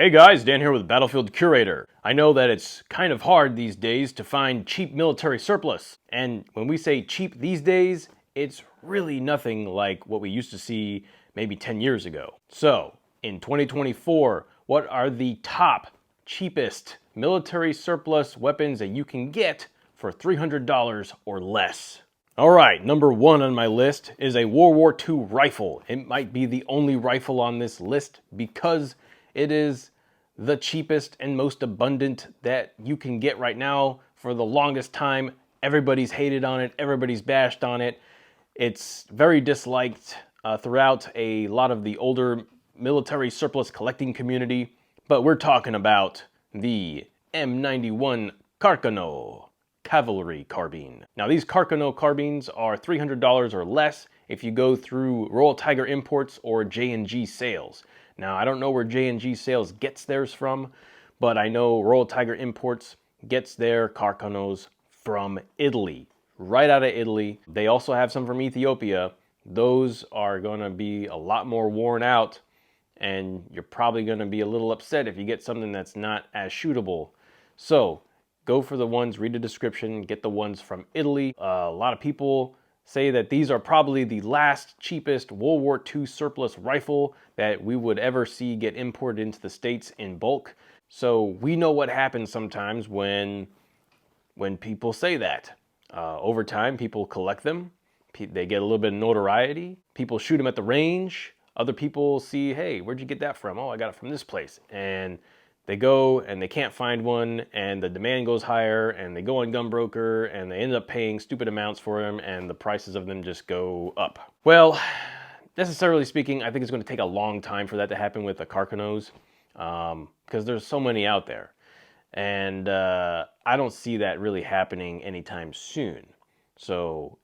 Hey guys, Dan here with Battlefield Curator. I know that it's kind of hard these days to find cheap military surplus. And when we say cheap these days, it's really nothing like what we used to see maybe 10 years ago. So, in 2024, what are the top, cheapest military surplus weapons that you can get for $300 or less? Alright, number one on my list is a World War II rifle. It might be the only rifle on this list because it is the cheapest and most abundant that you can get right now. For the longest time, everybody's hated on it, everybody's bashed on it. It's very disliked throughout a lot of the older military surplus collecting community. But we're talking about the M91 Carcano cavalry carbine. Now these Carcano carbines are $300 or less if you go through Royal Tiger Imports or J&G Sales. Now I don't know where J&G Sales gets theirs from, but I know Royal Tiger Imports gets their Carcanos from Italy, right out of Italy. They also have some from Ethiopia. Those are going to be a lot more worn out, and you're probably going to be a little upset if you get something that's not as shootable. So go for the ones, read the description, get the ones from Italy. A lot of people say that these are probably the last cheapest World War II surplus rifle that we would ever see get imported into the States in bulk. So we know what happens sometimes when people say that. Over time, people collect them. They get a little bit of notoriety. People shoot them at the range. Other people see, hey, where'd you get that from? Oh, I got it from this place. And they go and they can't find one, and the demand goes higher, and they go on Gunbroker, and they end up paying stupid amounts for them, and the prices of them just go up. Well, necessarily speaking, I think it's going to take a long time for that to happen with the Carcanos, because there's so many out there. And I don't see that really happening anytime soon. So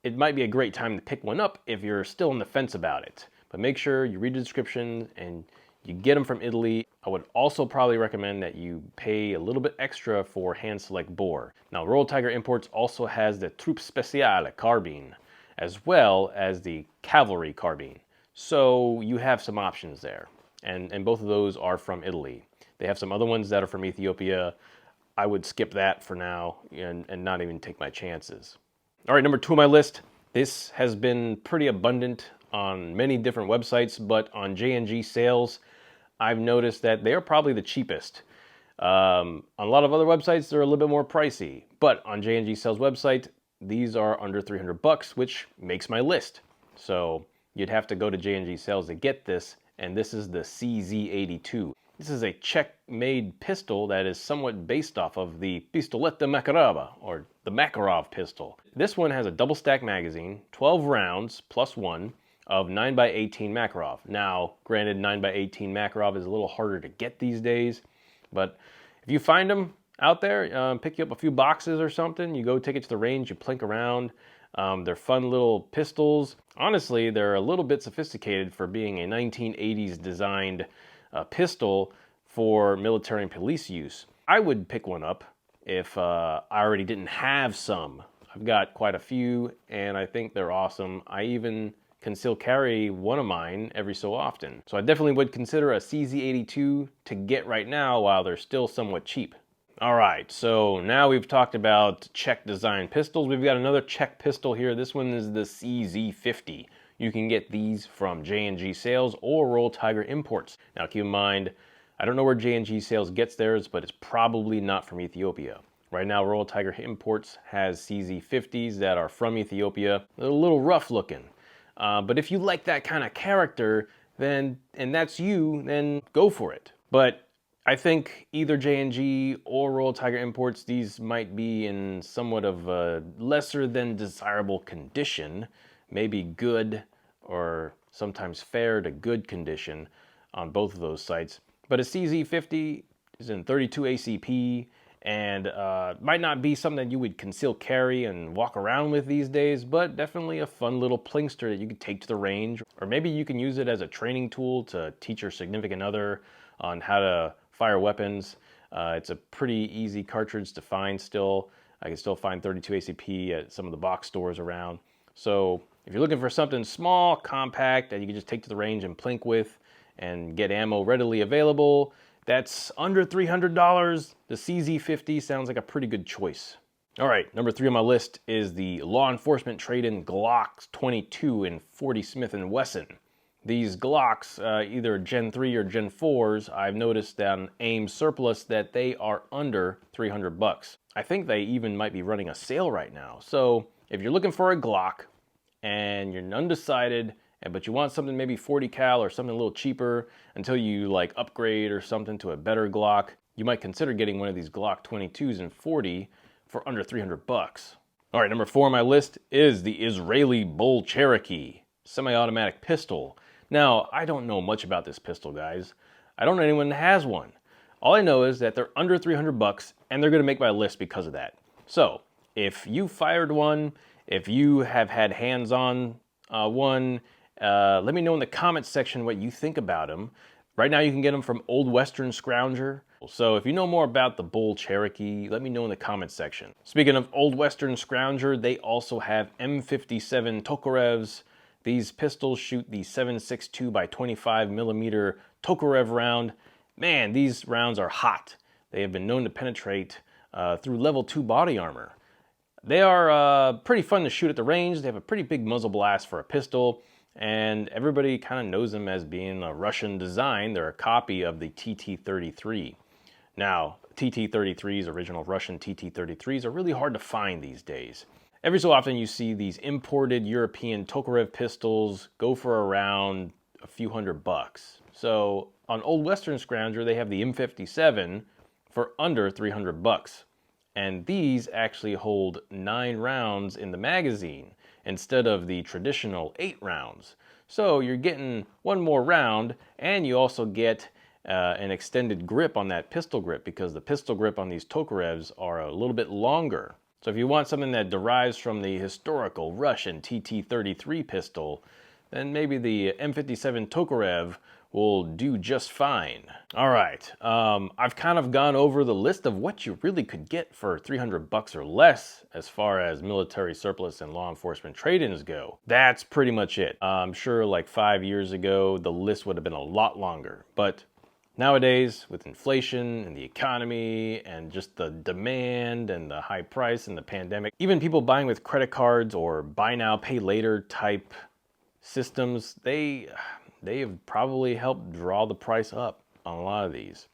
it might be a great time to pick one up if you're still on the fence about it. But make sure you read the description and you get them from Italy. I would also probably recommend that you pay a little bit extra for hand select bore. Now, Royal Tiger Imports also has the Truppe Speciale carbine, as well as the cavalry carbine. So you have some options there. And both of those are from Italy. They have some other ones that are from Ethiopia. I would skip that for now and not even take my chances. All right, number two on my list. This has been pretty abundant on many different websites, but on J&G Sales, I've noticed that they're probably the cheapest. On a lot of other websites, they're a little bit more pricey, but on J&G Sales website, these are under $300, which makes my list. So you'd have to go to J&G Sales to get this, and this is the CZ82. This is a Czech-made pistol that is somewhat based off of the Pistoletta Makarova, or the Makarov pistol. This one has a double-stack magazine, 12 rounds plus one, of 9x18 Makarov. Now, granted, 9x18 Makarov is a little harder to get these days, but if you find them out there, pick you up a few boxes or something, you go take it to the range, you plink around. They're fun little pistols. Honestly, they're a little bit sophisticated for being a 1980s designed pistol for military and police use. I would pick one up if I already didn't have some. I've got quite a few, and I think they're awesome. I even can still carry one of mine every so often. So I definitely would consider a CZ82 to get right now while they're still somewhat cheap. All right, so now we've talked about Czech design pistols. We've got another Czech pistol here. This one is the CZ50. You can get these from J&G Sales or Royal Tiger Imports. Now keep in mind, I don't know where J&G Sales gets theirs, but it's probably not from Ethiopia. Right now, Royal Tiger Imports has CZ50s that are from Ethiopia. They're a little rough looking. But if you like that kind of character, then, and that's you, then go for it. But I think either J&G or Royal Tiger Imports, these might be in somewhat of a lesser than desirable condition, maybe good or sometimes fair to good condition on both of those sites. But a CZ50 is in 32 ACP, and might not be something that you would conceal carry and walk around with these days, but definitely a fun little plinkster that you could take to the range. Or maybe you can use it as a training tool to teach your significant other on how to fire weapons. It's a pretty easy cartridge to find still. I can still find 32 ACP at some of the box stores around. So if you're looking for something small, compact, that you can just take to the range and plink with and get ammo readily available, that's under $300, the CZ50 sounds like a pretty good choice. All right, number 3 on my list is the law enforcement trade-in Glock 22 and 40 Smith & Wesson. These Glocks, either Gen 3 or Gen 4s, I've noticed on AIM Surplus that they are under $300. I think they even might be running a sale right now. So if you're looking for a Glock and you're undecided, but you want something maybe 40 cal or something a little cheaper until you like upgrade or something to a better Glock, you might consider getting one of these Glock 22s and 40 for under $300. All right, number 4 on my list is the Israeli Bull Cherokee semi-automatic pistol. Now, I don't know much about this pistol, guys. I don't know anyone that has one. All I know is that they're under $300 and they're gonna make my list because of that. So, if you fired one, if you have had hands-on one, let me know in the comments section what you think about them. Right now you can get them from Old Western Scrounger. So if you know more about the Bull Cherokee, let me know in the comments section. Speaking of Old Western Scrounger, they also have M57 Tokarevs. These pistols shoot the 7.62 by 25 millimeter Tokarev round. Man, these rounds are hot. They have been known to penetrate through level 2 body armor. They are pretty fun to shoot at the range. They have a pretty big muzzle blast for a pistol, and everybody kind of knows them as being a Russian design. They're a copy of the TT-33. Now, TT-33s, original Russian TT-33s, are really hard to find these days. Every so often you see these imported European Tokarev pistols go for around a few $100. So on Old Western Scrounger, they have the M57 for under $300. And these actually hold 9 rounds in the magazine instead of the traditional 8 rounds. So you're getting one more round, and you also get an extended grip on that pistol grip, because the pistol grip on these Tokarevs are a little bit longer. So if you want something that derives from the historical Russian TT-33 pistol, then maybe the M57 Tokarev will do just fine. All right, I've kind of gone over the list of what you really could get for $300 or less as far as military surplus and law enforcement trade-ins go. That's pretty much it. I'm sure like 5 years ago, the list would have been a lot longer, but nowadays, with inflation and the economy and just the demand and the high price and the pandemic, even people buying with credit cards or buy now, pay later type systems, they have probably helped draw the price up on a lot of these.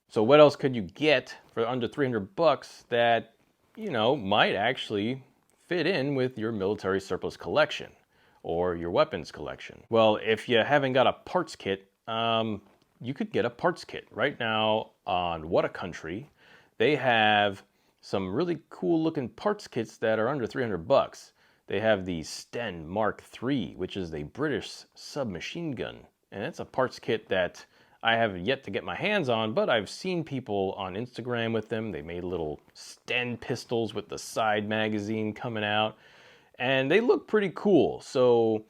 So what else could you get for under $300 that, you know, might actually fit in with your military surplus collection or your weapons collection? Well, if you haven't got a parts kit, you could get a parts kit. Right now on What a Country, they have some really cool looking parts kits that are under $300. They have the Sten Mark III, which is a British submachine gun. And it's a parts kit that I have yet to get my hands on, but I've seen people on Instagram with them. They made little Sten pistols with the side magazine coming out, and they look pretty cool. So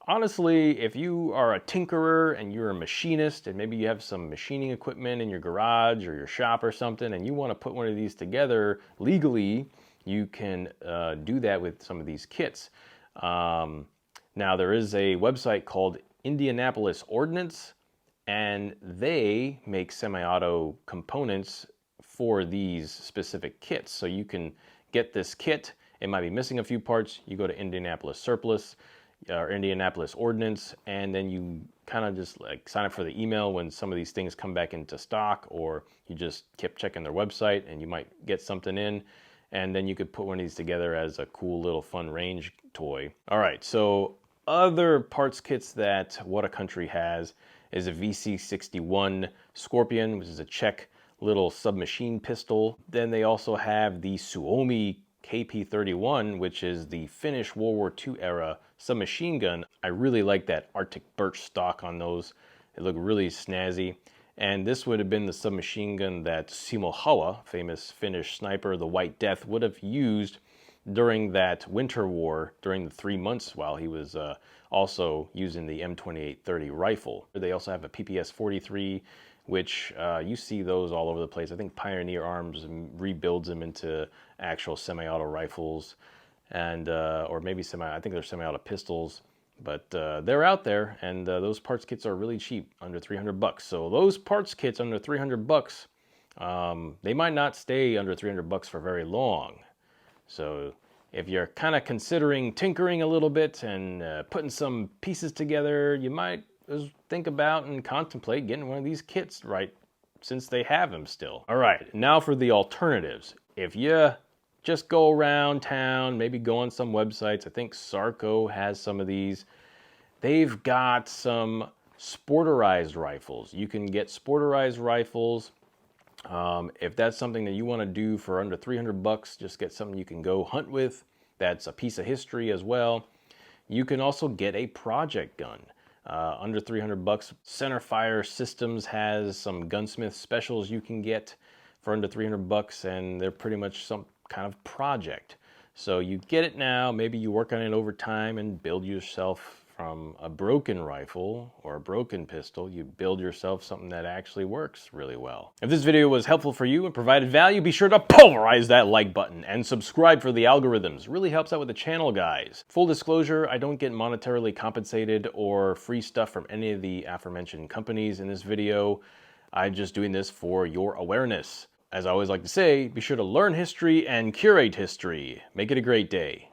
honestly, if you are a tinkerer and you're a machinist and maybe you have some machining equipment in your garage or your shop or something, and you want to put one of these together legally, you can do that with some of these kits. Now, there is a website called Indianapolis Ordnance, and they make semi-auto components for these specific kits. So you can get this kit. It might be missing a few parts. You go to Indianapolis Surplus or Indianapolis Ordnance, and then you kind of just like sign up for the email when some of these things come back into stock, or you just keep checking their website and you might get something in, and then you could put one of these together as a cool little fun range toy. All right, so other parts kits that What a Country has is a VC61 Scorpion, which is a Czech little submachine pistol. Then they also have the Suomi KP31, which is the Finnish World War II era submachine gun. I really like that Arctic birch stock on those. They look really snazzy. And this would have been the submachine gun that Simo Häyhä, famous Finnish sniper, the White Death, would have used during that winter war, during the 3 months while he was also using the M2830 rifle. They also have a PPS-43, which you see those all over the place. I think Pioneer Arms rebuilds them into actual semi-auto rifles, and or maybe I think they're semi-auto pistols. But they're out there, and those parts kits are really cheap, under 300 bucks. So those parts kits under 300 bucks, they might not stay under 300 bucks for very long. So if you're kind of considering tinkering a little bit and putting some pieces together, you might think about and contemplate getting one of these kits, right, since they have them still. All right, now for the alternatives. If you just go around town, maybe go on some websites, I think Sarco has some of these. They've got some sporterized rifles. You can get sporterized rifles. If that's something that you want to do for under 300 bucks, just get something you can go hunt with. That's a piece of history as well. You can also get a project gun. Under 300 bucks, Centerfire Systems has some gunsmith specials you can get for under 300 bucks, and they're pretty much some kind of project. So you get it now, maybe you work on it over time and build yourself from a broken rifle or a broken pistol, you build yourself something that actually works really well. If this video was helpful for you and provided value, be sure to pulverize that like button and subscribe for the algorithms. It really helps out with the channel, guys. Full disclosure, I don't get monetarily compensated or free stuff from any of the aforementioned companies in this video. I'm just doing this for your awareness. As I always like to say, be sure to learn history and curate history. Make it a great day.